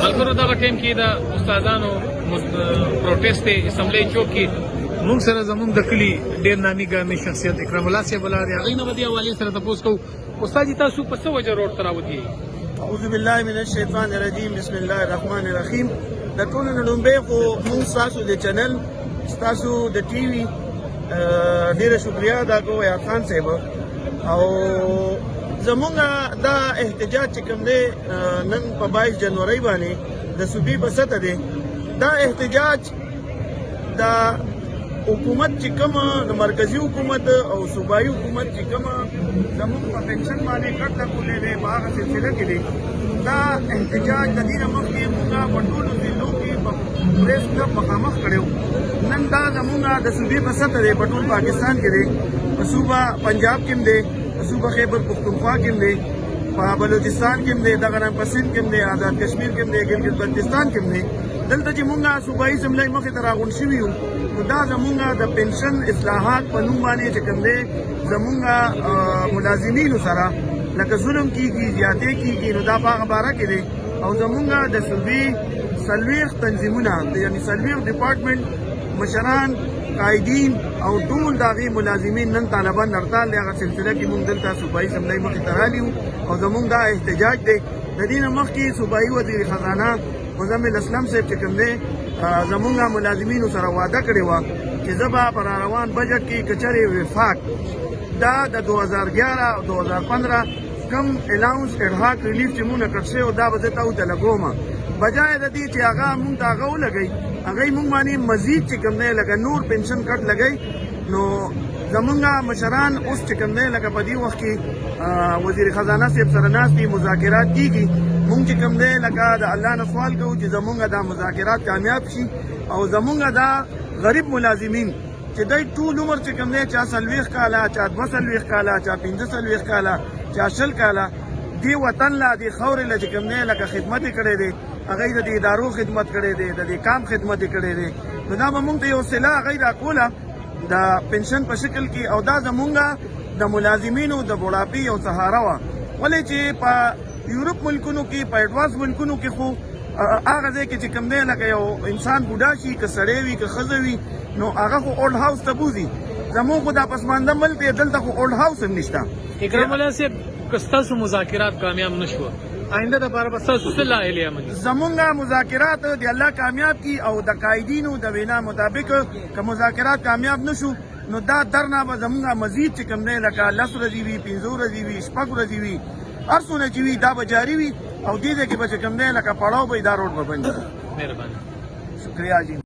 ملګرو دغه ټیم کې د استادانو پروټیسټ دی اسمبلی چوک کې موږ سره زموږ د کلي ډېر نامي ګامي شخصیت اکرم الله صاحب ولاړ دی هغوی نه به دې حوالې سره تپوس کوو استاد جي تاسو په څه وجه روډ ته راوتلي اعوذ بالله من الشیطان الرجیم بسم الله الرحمن الرحیم د ټولو نه لومړی خو موږ ستاسو د چینل ستاسو د ټي وي ډېره شکریا ادا کوو ایاد خان صاحب او زمونږ دا احتجاج چې کوم دی نن په 22 جنوري باندې د صوبې په سطح دی دا احتجاج دا حکومت چې کومه د مرکزي حکومت او صوبایي حکومت چې کومه زمونږ په پنشن باندې کټ لګولې دی په هغه سلسله کې دی دا احتجاج د دې نه مخکې موږ په ټولو ضلعو کې په پریس کلب مخامخ کړی وو نن دا زمونږ د صوبې په سطح دی په ټول پاکستان کې دی په صوبه پنجاب کې هم دی په صوبه خیبر پختونخوا کې هم دی په بلوچستان کې هم دی دغه رنګ په سند کې هم دی آزاد کشمیر کې هم دی ګلګت بلتستان کې هم دی دلته چې مونږ صوبایي اسمبلی مخې ته راغونډ شوي یو نو دا زمونږ د پنشن اصلاحات په نوم باندې چې کوم دی زمونږ ملازمینو سره لکه ظلم کېږي زیاتې کېږي نو دا په هغه باره کې دی او زمونږ د صوبې 40 تنظیمونه یعنې 40 ډپارټمنټ مشران قائدین او ټول د هغې ملازمین نن طالبان هړتال دی هغه سلسله کې مونږ دلته صوبایي اسمبلی مخې ته رالي وو او زمونږ دا احتجاج دی د دې نه مخکې صوبایي وزیر خزانه مزمل اسلم صاحب چې کوم دی زمونږ ملازمینو سره وعده کړې وه چې زه به په راروان بجټ کې که چېرې وفاق دا د 2011 او 2015 کم الاونس اډهاک ریلیف چې مونږ نه کټ شوی دا به زه ته ورته لګوم بجای د دې چې هغه مونږ ته هغه ولګوي هغوی مونږ باندې مزید چې کوم دی لکه نور پنشن کټ لګوي نو زمونږ مشران اوس چې کوم دی لکه په دې وخت کې وزیر خزانه صاحب سره ناست دي مذاکرات کېږي مونږ چې کوم دی لکه د الله نه سوال کوو چې زمونږ دا مذاکرات کامیاب شي او زمونږ دا غریب ملازمین چې دی ټول عمر چې کوم دی چا 40 کاله چا 42 کاله چا 45 کاله چا 20 کاله دې وطن لا دې خاورې له چې کوم دی لکه خدمت یې کړی دی هغوی د دې ادارو خدمت کړی دی د دې کام خدمت یې کړی دی نو دا به مونږ ته یو صله هغوی راکوله د پنشن په شکل کې او دا زمونږ د ملازمینو د بوډاپي یو سهاره وه ولې چې په یورپ ملکونو کې په ایډوانس ملکونو کې خو هغه ځای کې چې کوم دی لکه یو انسان بوډا شي که سړی وي که ښځه وي نو هغه خو اولډ هاوس ته بوځي زمونږ خو دا پسمانده ملک دی دلته خو اولډ هاوس هم نشته اکرم الله صاحب که ستاسو مذاکرات کامیاب نه شوه آینده دپاره به ستاسو څه لایحې عملي زمونږ مذاکرات د الله کامیاب کي او د قائدینو د وینا مطابق که مذاکرات کامیاب نه شو نو دا درنه به زمونږ مزید چې کوم دی لکه 10 ورځې وي 15 ورځې وي 6 ورځې وي هر څونه چې وي دا به جاري وي او دې ځای کې به چې کوم دی لکه پړاو به دا روډ به بند شي مهرباني شکریہ جی